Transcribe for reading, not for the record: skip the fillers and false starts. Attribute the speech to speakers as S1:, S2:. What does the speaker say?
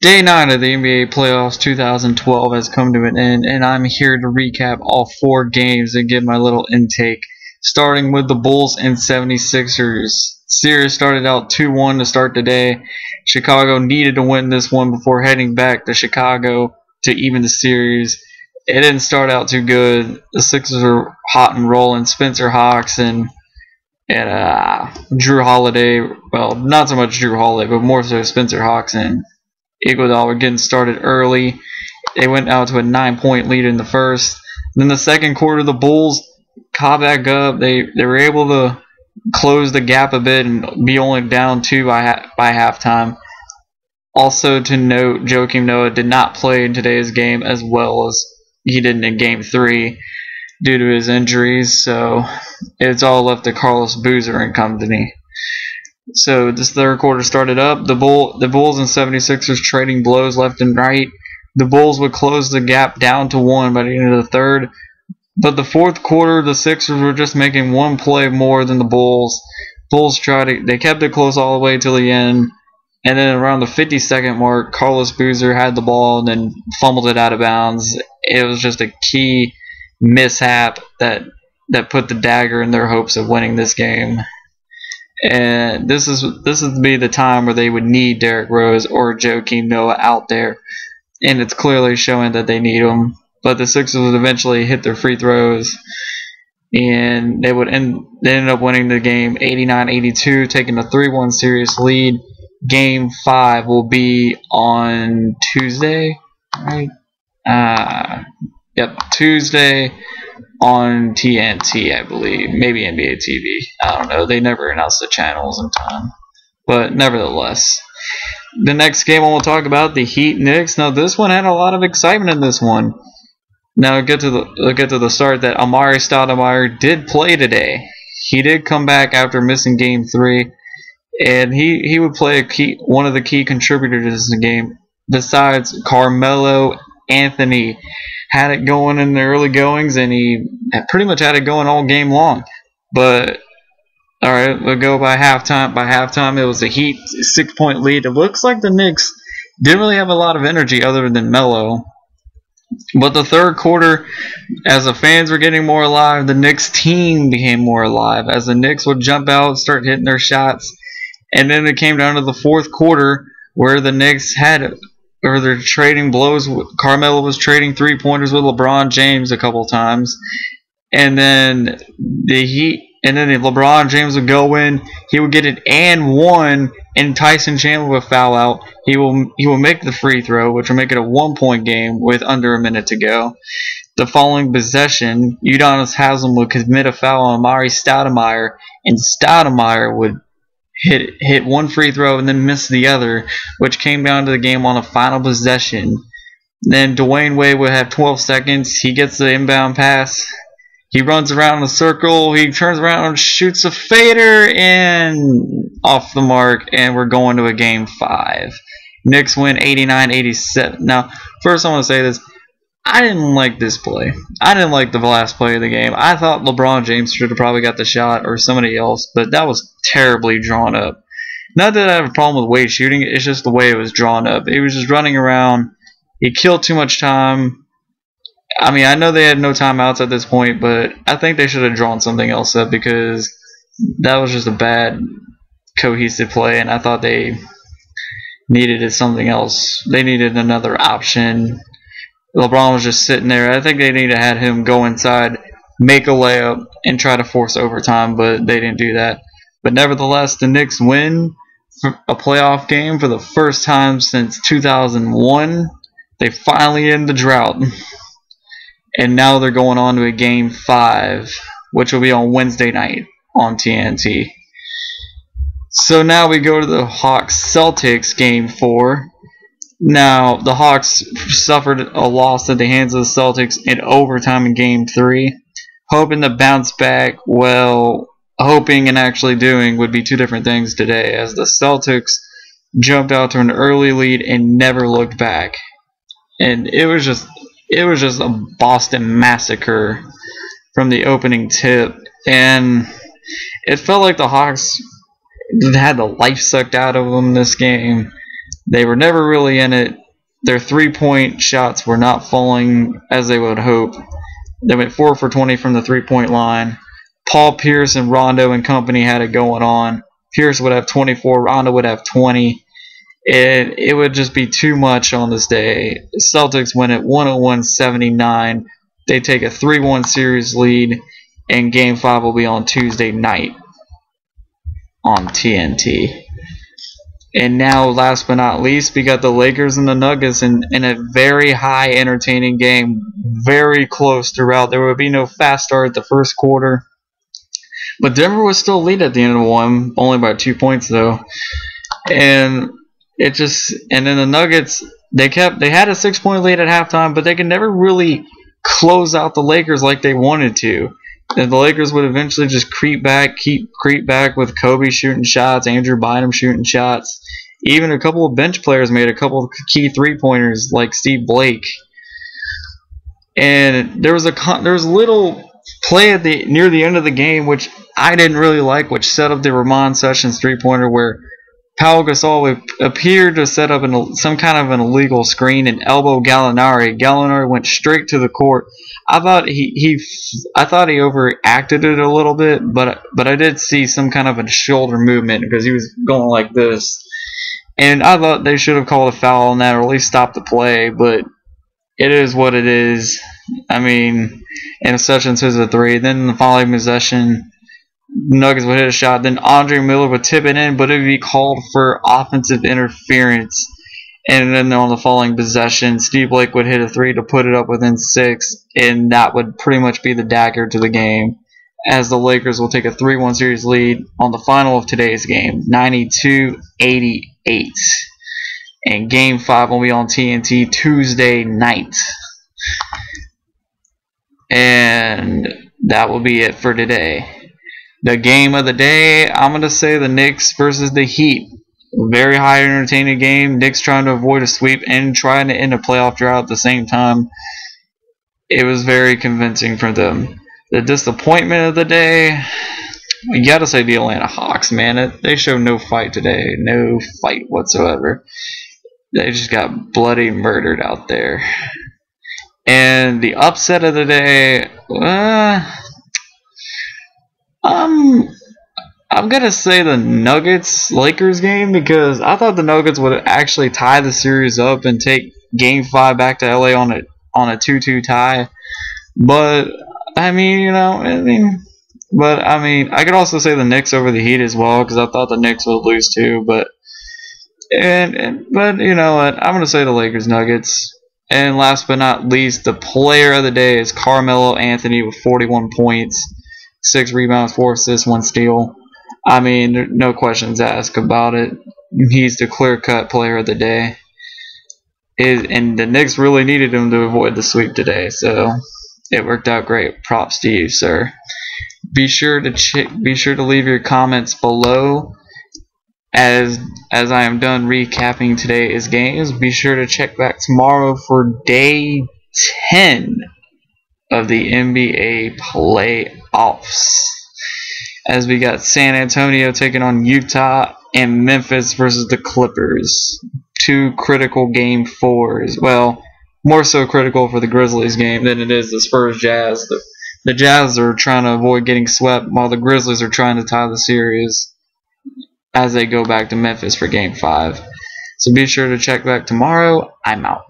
S1: Day 9 of the NBA Playoffs 2012 has come to an end, and I'm here to recap all 4 games and give my little intake, starting with the Bulls and 76ers. Series started out 2-1 to start the day. Chicago needed to win this one before heading back to Chicago to even the series. It didn't start out too good. The Sixers are hot and rolling. Spencer Hawks and Drew Holiday, well, not so much Drew Holiday, but more so Spencer Hawks and Iguodala were getting started early. They went out to a 9-point lead in the first. Then the second quarter, the Bulls caught back up. They were able to close the gap a bit and be only down 2 by halftime. Also to note, Joakim Noah did not play in today's game as well as he did in Game 3 due to his injuries. So it's all left to Carlos Boozer and company. So this third quarter started up. The Bulls and 76ers trading blows left and right. The Bulls would close the gap down to 1 by the end of the third. But the fourth quarter, the Sixers were just making one play more than the Bulls. Bulls they kept it close all the way till the end. And then around the 52nd mark, Carlos Boozer had the ball and then fumbled it out of bounds. It was just a key mishap that put the dagger in their hopes of winning this game. And this is to be the time where they would need Derrick Rose or Joakim Noah out there, and it's clearly showing that they need them. But the Sixers would eventually hit their free throws, and they ended up winning the game 89-82, taking a 3-1 series lead. Game 5 will be on Tuesday, right? Tuesday on TNT, I believe. Maybe NBA TV. I don't know. They never announced the channels in time. But nevertheless, the next game we'll talk about, the Heat Knicks. Now this one had a lot of excitement in this one. Now we'll get to the start that Amari Stoudemire did play today. He did come back after missing Game 3, and he would play one of the key contributors in the game. Besides Carmelo Anthony had it going in the early goings, and he pretty much had it going all game long. But all right, we'll go by halftime. By halftime, it was the Heat 6-point lead. It looks like the Knicks didn't really have a lot of energy other than Melo. But the third quarter, as the fans were getting more alive, the Knicks team became more alive. As the Knicks would jump out, start hitting their shots, and then it came down to the fourth quarter where the Knicks they're trading blows. Carmelo was trading 3-pointers with LeBron James a couple times, and then LeBron James would go in. He would get an and 1, and Tyson Chandler would foul out. He will make the free throw, which will make it a 1-point game with under a minute to go. The following possession, Udonis Haslem would commit a foul on Amari Stoudemire, and Stoudemire would hit one free throw and then miss the other, which came down to the game on a final possession. Then Dwayne Wade would have 12 seconds. He gets the inbound pass. He runs around in a circle. He turns around and shoots a fader and off the mark, and we're going to a Game 5. Knicks win 89-87. Now, first I want to say this. I didn't like this play. I didn't like the last play of the game. I thought LeBron James should have probably got the shot or somebody else, but that was terribly drawn up. Not that I have a problem with Wade shooting, it's just the way it was drawn up. He was just running around. He killed too much time. I mean, I know they had no timeouts at this point, but I think they should have drawn something else up because that was just a bad, cohesive play, and I thought they needed something else. They needed another option. LeBron was just sitting there. I think they need to have him go inside, make a layup, and try to force overtime, but they didn't do that. But nevertheless, the Knicks win a playoff game for the first time since 2001. They finally end the drought. And now they're going on to a Game 5, which will be on Wednesday night on TNT. So now we go to the Hawks-Celtics Game 4. Now, the Hawks suffered a loss at the hands of the Celtics in overtime in Game 3. Hoping to bounce back, well, hoping and actually doing would be two different things today, as the Celtics jumped out to an early lead and never looked back. And it was just a Boston massacre from the opening tip. And it felt like the Hawks had the life sucked out of them this game. They were never really in it. Their 3-point shots were not falling as they would hope. They went 4 for 20 from the 3-point line. Paul Pierce and Rondo and company had it going on. Pierce would have 24, Rondo would have 20. It would just be too much on this day. The Celtics win at 101-79. They take a 3-1 series lead, and Game 5 will be on Tuesday night on TNT. And now, last but not least, we got the Lakers and the Nuggets in a very high entertaining game. Very close throughout. There would be no fast start at the first quarter. But Denver was still lead at the end of one, only by 2 points though. And then the Nuggets, they had a 6-point lead at halftime, but they could never really close out the Lakers like they wanted to. And the Lakers would eventually just creep back with Kobe shooting shots, Andrew Bynum shooting shots. Even a couple of bench players made a couple of key 3-pointers like Steve Blake. And there was a little play near the end of the game which I didn't really like, which set up the Ramon Sessions 3-pointer where Pau Gasol appeared to set up some kind of an illegal screen and elbow Gallinari. Gallinari went straight to the court. I thought he overacted it a little bit, but I did see some kind of a shoulder movement because he was going like this. And I thought they should have called a foul on that or at least stopped the play, but it is what it is. I mean, and Sessions hits a 3. Then in the following possession, Nuggets would hit a shot. Then Andre Miller would tip it in, but it would be called for offensive interference. And then on the following possession, Steve Blake would hit a 3 to put it up within 6, and that would pretty much be the dagger to the game, as the Lakers will take a 3-1 series lead on the final of today's game, 92-88. And Game 5 will be on TNT Tuesday night. And that will be it for today. The game of the day, I'm going to say the Knicks versus the Heat. Very high entertaining game. Knicks trying to avoid a sweep and trying to end a playoff drought at the same time. It was very convincing for them. The disappointment of the day, you got to say the Atlanta Hawks, man. They showed no fight today. No fight whatsoever. They just got bloody murdered out there. And the upset of the day, I'm going to say the Nuggets-Lakers game because I thought the Nuggets would actually tie the series up and take Game 5 back to LA on a 2-2 tie. But, I could also say the Knicks over the Heat as well because I thought the Knicks would lose too. But you know what? I'm going to say the Lakers-Nuggets. And last but not least, the player of the day is Carmelo Anthony with 41 points, 6 rebounds, 4 assists, 1 steal. I mean, no questions asked about it. He's the clear-cut player of the day. And the Knicks really needed him to avoid the sweep today, so it worked out great. Props to you, sir. Be sure to leave your comments below as I am done recapping today's games. Be sure to check back tomorrow for day 10 of the NBA playoffs, as we got San Antonio taking on Utah and Memphis versus the Clippers. 2 critical Game 4s. Well, more so critical for the Grizzlies game than it is the Spurs Jazz. The Jazz are trying to avoid getting swept while the Grizzlies are trying to tie the series as they go back to Memphis for Game 5. So be sure to check back tomorrow. I'm out.